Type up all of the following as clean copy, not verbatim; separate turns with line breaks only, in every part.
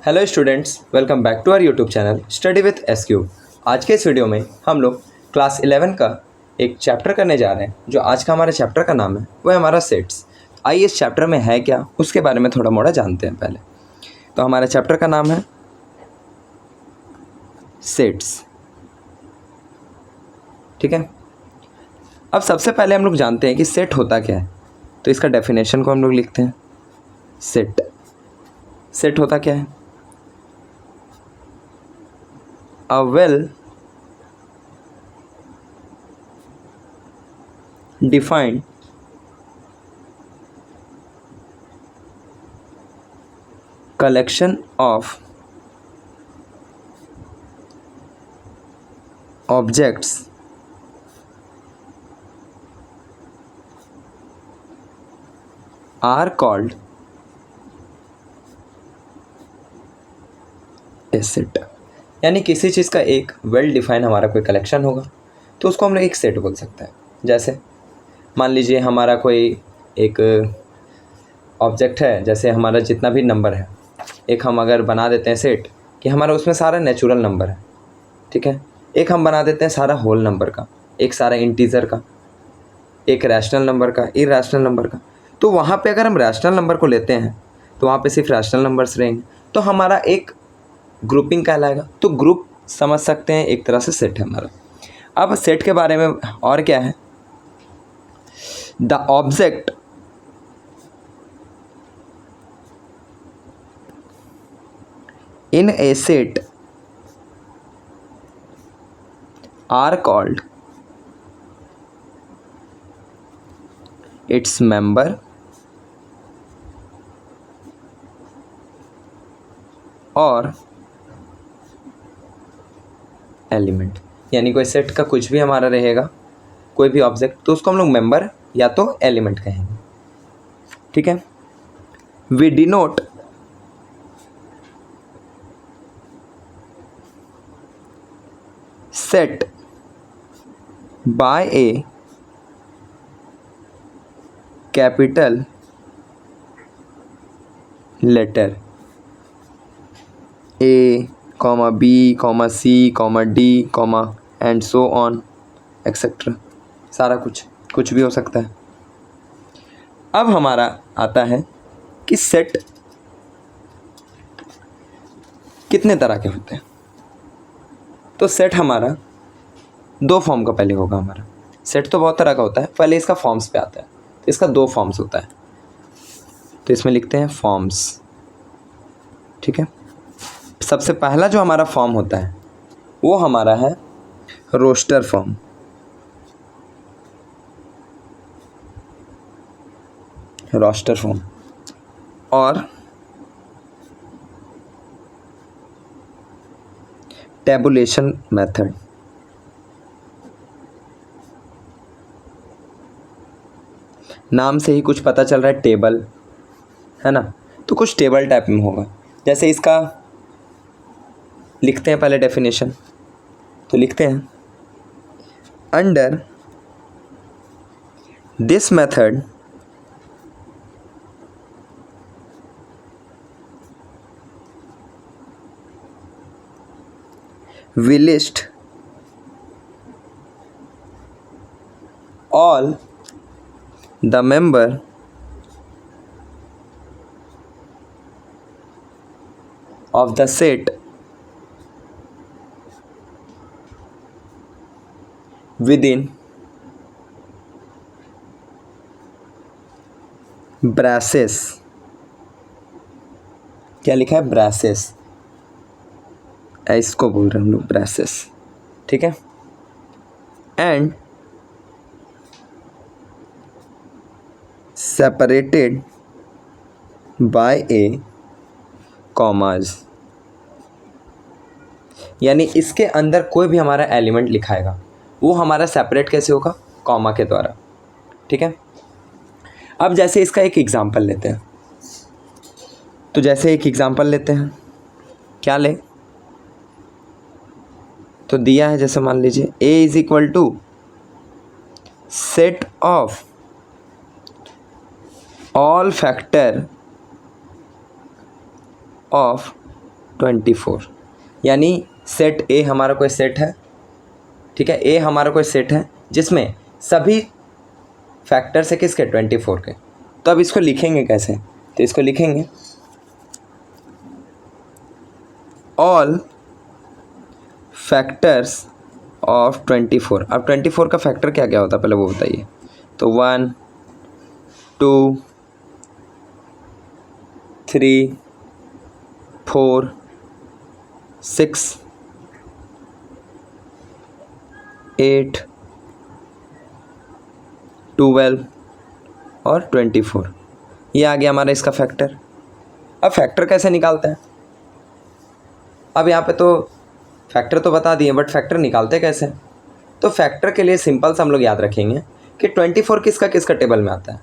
Hello students, welcome back to our YouTube channel study with SQ. आज के इस video में हम लोग क्लास 11 का एक चैप्टर करने जा रहे हैं। जो आज का हमारे चैप्टर का नाम है वो है हमारा सेट्स। आइए इस चैप्टर में है क्या उसके बारे में थोड़ा मोड़ा जानते हैं। पहले तो हमारे चैप्टर का नाम है सेट्स, ठीक है। अब सबसे पहले हम लोग जानते हैं कि सेट होता क्या है। तो इसका डेफिनेशन को हम लोग लिखते हैं। सेट होता क्या है? A well defined collection of objects are called a set। यानी किसी चीज़ का एक वेल डिफाइन हमारा कोई कलेक्शन होगा तो उसको हम लोग एक सेट बोल सकते हैं। जैसे मान लीजिए हमारा कोई एक ऑब्जेक्ट है, जैसे हमारा जितना भी नंबर है, एक हम अगर बना देते हैं सेट कि हमारा उसमें सारा नेचुरल नंबर है, ठीक है। एक हम बना देते हैं सारा होल नंबर का, एक सारा इंटीजर का, एक रैशनल नंबर का, इरैशनल नंबर का। तो वहाँ पे अगर हम रैशनल नंबर को लेते हैं तो वहाँ पे सिर्फ रैशनल नंबर्स रहेंगे, तो हमारा एक ग्रुपिंग कहलाएगा। तो ग्रुप समझ सकते हैं एक तरह से सेट है हमारा। अब सेट के बारे में और क्या है? The object in a set are called its member और एलिमेंट। यानी कोई सेट का कुछ भी हमारा रहेगा, कोई भी ऑब्जेक्ट, तो उसको हम लोग मेंबर या तो एलिमेंट कहेंगे, ठीक है। We denote set by a capital letter A, B, C, D, and so on etcetera. सारा कुछ भी हो सकता है। अब हमारा आता है कि सेट कितने तरह के होते हैं। तो सेट हमारा दो फॉर्म का पहले होगा। हमारा सेट तो बहुत तरह का होता है, पहले इसका फॉर्म्स पे आता है। तो इसका दो फॉर्म्स होता है, तो इसमें लिखते हैं फॉर्म्स, ठीक है। सबसे पहला जो हमारा फॉर्म होता है वो हमारा है रोस्टर फॉर्म। रोस्टर फॉर्म और टेबुलेशन मेथड। नाम से ही कुछ पता चल रहा है, टेबल है ना। तो कुछ टेबल टाइप में होगा। जैसे इसका लिखते हैं पहले डेफिनेशन, तो लिखते हैं under this method we list all the member of the set within braces। क्या लिखा है? ब्रासेस, इसको बोल रहे हैं हम लोग ब्रासेस, ठीक है। And separated by A commas. यानी इसके अंदर कोई भी हमारा एलिमेंट लिखाएगा वो हमारा सेपरेट कैसे होगा? कॉमा के द्वारा, ठीक है। अब जैसे इसका एक एग्जांपल लेते हैं, तो जैसे एक एग्जांपल लेते हैं, क्या ले? तो दिया है, जैसे मान लीजिए A is equal to set of all factor of 24। यानी सेट ए हमारा कोई सेट है, ठीक है, ए हमारा कोई सेट है जिसमें सभी फैक्टर्स है किसके, 24 के। तो अब इसको लिखेंगे कैसे, तो इसको लिखेंगे ऑल फैक्टर्स ऑफ 24। अब 24 का फैक्टर क्या क्या होता है पहले वो बताइए। तो 1 2 3 4 6 8 12 और 24, ये आ गया हमारा इसका फैक्टर। अब फैक्टर कैसे निकालते हैं, अब यहाँ पे तो फैक्टर तो बता दिए बट फैक्टर निकालते कैसे। तो फैक्टर के लिए सिंपल सा हम लोग याद रखेंगे कि 24 किसका किसका टेबल में आता है।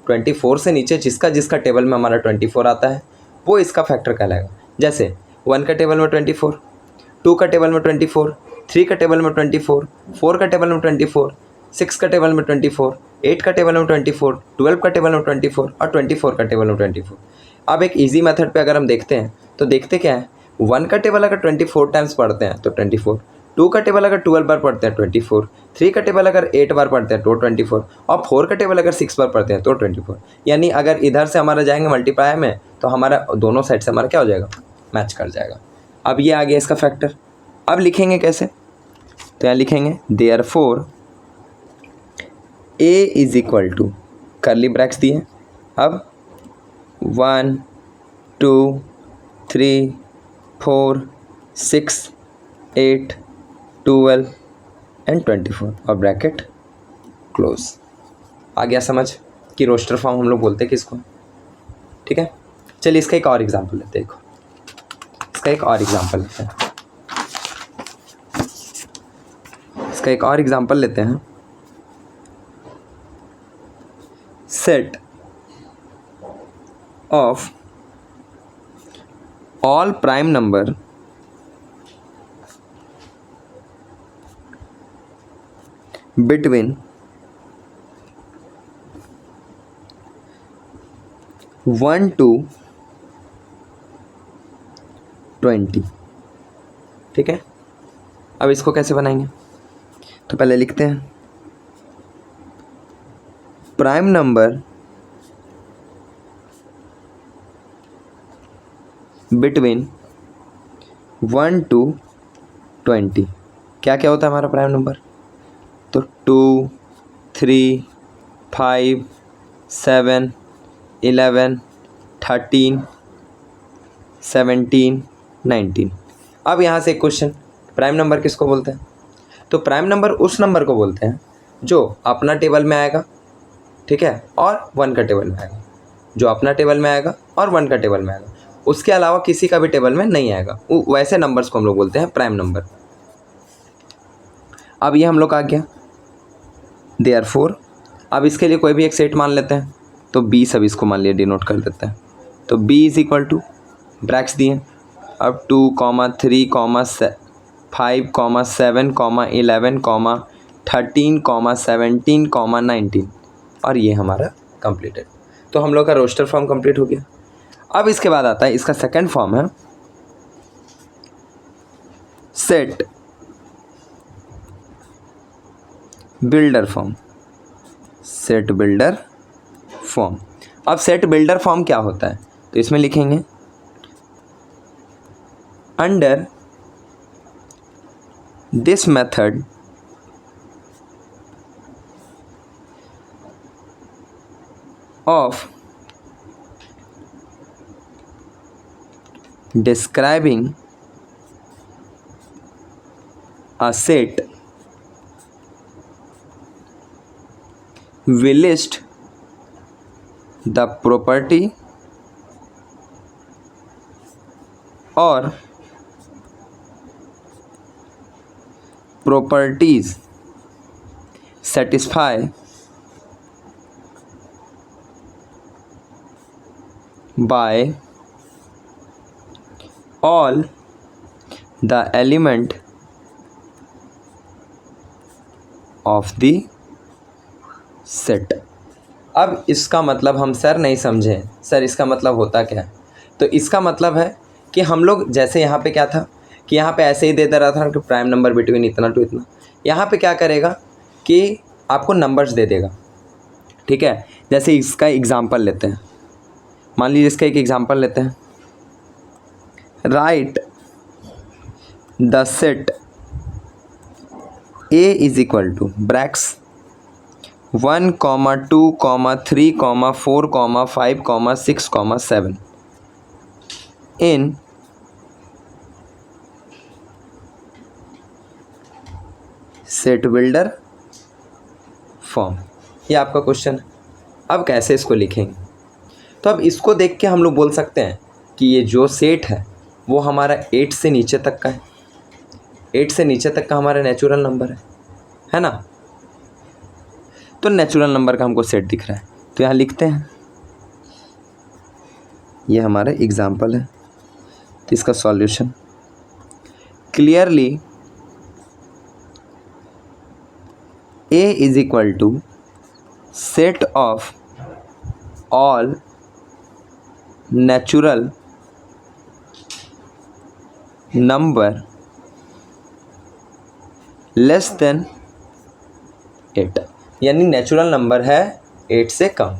24 से नीचे जिसका जिसका टेबल में हमारा 24 आता है वो इसका फैक्टर कहलाएगा। जैसे 1 का टेबल में 24, 2 का टेबल में 24, 3 का टेबल में 24, 4 का टेबल में 24, 6 का टेबल में 24, 8 का टेबल में 24, 12 का टेबल में 24 और 24 का टेबल में 24। अब एक ईजी मेथड पे अगर हम देखते हैं तो देखते क्या है, 1 का टेबल अगर 24 टाइम्स पढ़ते हैं तो 24, 2 का टेबल अगर 12 बार पढ़ते हैं 24, 3 का टेबल अगर 8 बार पढ़ते हैं तो 24 और 4 का टेबल अगर 6 बार पढ़ते हैं तो 24। यानी अगर इधर से हमारा जाएंगे मल्टीप्लाई में तो हमारा दोनों साइड से हमारा क्या हो जाएगा, मैच कर जाएगा। अब ये आ गया इसका फैक्टर। अब लिखेंगे कैसे, तो यहाँ लिखेंगे therefore A is equal to, curly brackets दिए, अब 1 2 3 4 6 8 12 एंड 24 और ब्रैकेट क्लोज। आ गया समझ कि रोस्टर फॉर्म हम लोग बोलते हैं किसको, ठीक है। चलिए इसका एक और एग्जांपल लेते हैं, देखो इसका एक और एग्जांपल लेते हैं, इसका एक और एग्जांपल लेते हैं। Set of all prime number between 1 to 20, ठीक है। अब इसको कैसे बनाएंगे, तो पहले लिखते हैं प्राइम नंबर बिटवीन 1 to 20। क्या क्या होता है हमारा प्राइम नंबर, तो 2 3 5 7 11 13 17 19। अब यहाँ से एक क्वेश्चन, प्राइम नंबर किसको बोलते हैं, तो प्राइम नंबर उस नंबर को बोलते हैं जो अपना टेबल में आएगा, ठीक है, और 1 का टेबल में आएगा, जो अपना टेबल में आएगा और 1 का टेबल में आएगा, उसके अलावा किसी का भी टेबल में नहीं आएगा, वैसे नंबर्स को हम लोग बोलते हैं प्राइम नंबर। अब ये हम लोग आ गया देयरफॉर। अब इसके लिए कोई भी एक सेट मान लेते हैं, तो बी सब इसको मान लिया, डिनोट कर देते हैं। तो B is equal to brackets दिए, अब 2 3 5 7 11 13 17 19 और ये हमारा कंप्लीटेड। तो हम लोग का रोस्टर फॉर्म कंप्लीट हो गया। अब इसके बाद आता है इसका सेकंड फॉर्म है set builder form. Set builder form. अब सेट बिल्डर फॉर्म क्या होता है, तो इसमें लिखेंगे under this method of describing a set, we list the property or properties satisfy by all the element of the set। अब इसका मतलब हम सर नहीं समझे, सर इसका मतलब होता क्या है, तो इसका मतलब है कि हम लोग जैसे यहाँ पे क्या था कि यहाँ पे ऐसे ही दे दे रहा था कि प्राइम नंबर बिटवीन इतना टू इतना, यहाँ पे क्या करेगा कि आपको नंबर्स दे देगा। ठीक है, जैसे इसका एग्जांपल लेते हैं, मान लीजिए इसका एक एग्जांपल लेते हैं, right the set A is equal to brackets 1, 2, 3, 4, 5, 6, 7 in set builder form. ये आपका क्वेश्चन है। अब कैसे इसको लिखेंगे? तो अब इसको देख के हम लोग बोल सकते हैं कि ये जो सेट है वो हमारा 8 से नीचे तक का है, 8 से नीचे तक का हमारा नेचुरल नंबर है ना। तो नेचुरल नंबर का हमको सेट दिख रहा है, तो यहाँ लिखते हैं, ये हमारा एग्जाम्पल है। तो इसका solution, clearly A is equal to set of all natural number less than 8, यानी नेचुरल नंबर है 8 से कम।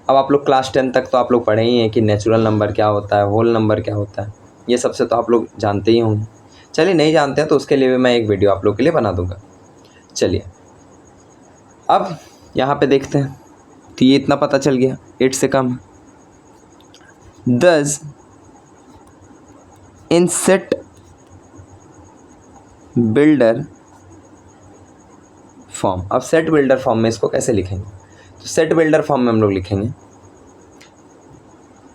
अब आप लोग क्लास 10 तक तो आप लोग पढ़े ही हैं कि नेचुरल नंबर क्या होता है, होल नंबर क्या होता है, ये सबसे तो आप लोग जानते ही होंगे। चलिए नहीं जानते हैं तो उसके लिए भी मैं एक वीडियो आप लोग के लिए बना दूंगा। चलिए अब यहाँ पे देखते हैं, तो ये इतना पता चल गया 8 से कम है। दस इन सेट बिल्डर फॉर्म। अब सेट बिल्डर फॉर्म में इसको कैसे लिखेंगे? तो सेट बिल्डर फॉर्म में हम लोग लिखेंगे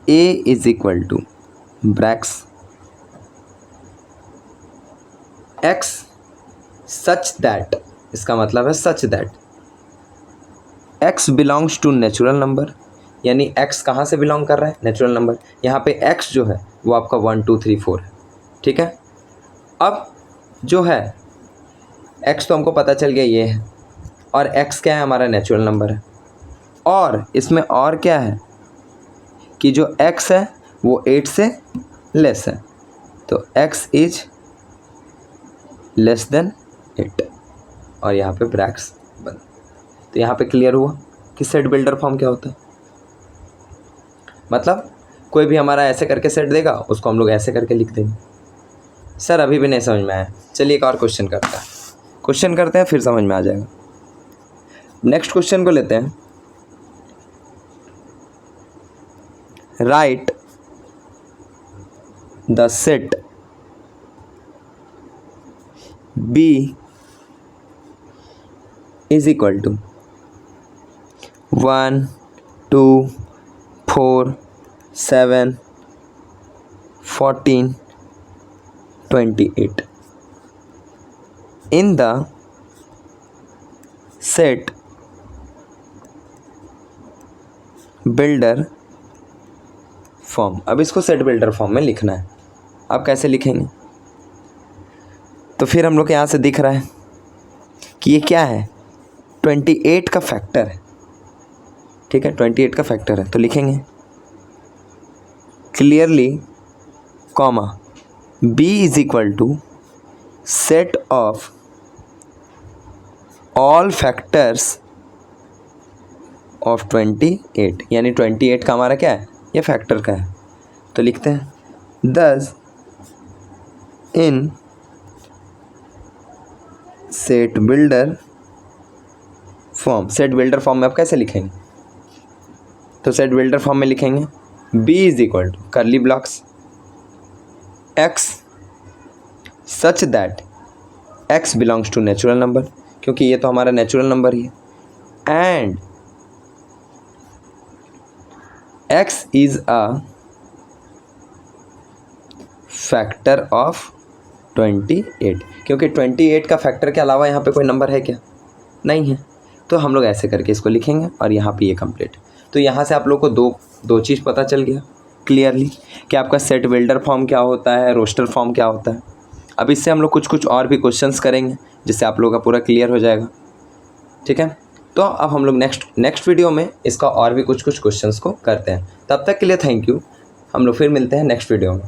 A is equal to brackets X such that, इसका मतलब है such that X belongs to natural number, यानी X कहाँ से बिलोंग कर रहा है? Natural number. यहाँ पे X जो है वो आपका 1, 2, 3, 4 है। ठीक है, अब जो है X तो हमको पता चल गया ये है, और X क्या है? हमारा नेचुरल नंबर है। और इसमें और क्या है कि जो X है वो 8 से लेस है, तो X इज लेस देन 8, और यहाँ पे ब्रैक्स बंद। तो यहाँ पे क्लियर हुआ कि सेट बिल्डर फॉर्म क्या होता है। मतलब कोई भी हमारा ऐसे करके सेट देगा, उसको हम लोग ऐसे करके लिख देंगे। सर अभी भी नहीं समझ में आया, चलिए एक और क्वेश्चन करते हैं, फिर समझ में आ जाएगा। नेक्स्ट क्वेश्चन को लेते हैं, right the set B is equal to 1, 2, 4, 7, 14, 28 in the set builder form. अब इसको सेट बिल्डर फॉर्म में लिखना है। अब कैसे लिखेंगे? तो फिर हम लोग को यहाँ से दिख रहा है कि ये क्या है? 28 का फैक्टर है। ठीक है, 28 का फैक्टर है, तो लिखेंगे clearly comma B is equal to set of all factors of 28, यानी 28 का हमारा क्या है? ये फैक्टर का है, तो लिखते हैं 10 इन set builder form. Set builder form में आप कैसे लिखेंगे? तो सेट बिल्डर फॉर्म में लिखेंगे B is equal to curly blocks X such that X belongs to natural number, क्योंकि ये तो हमारा नेचुरल नंबर ही है, and X is a factor of 28, क्योंकि 28 का फैक्टर के अलावा यहाँ पे कोई नंबर है क्या? नहीं है। तो हम लोग ऐसे करके इसको लिखेंगे, और यहाँ पे ये कंप्लीट। तो यहाँ से आप लोग को दो चीज़ पता चल गया क्लियरली कि आपका सेट बिल्डर फॉर्म क्या होता है, रोस्टर फॉर्म क्या होता है। अब इससे हम लोग कुछ और भी क्वेश्चंस करेंगे जिससे आप लोगों का पूरा क्लियर हो जाएगा। ठीक है, तो अब हम लोग नेक्स्ट वीडियो में इसका और भी कुछ क्वेश्चंस को करते हैं। तब तक के लिए थैंक यू। हम लोग फिर मिलते हैं नेक्स्ट वीडियो में।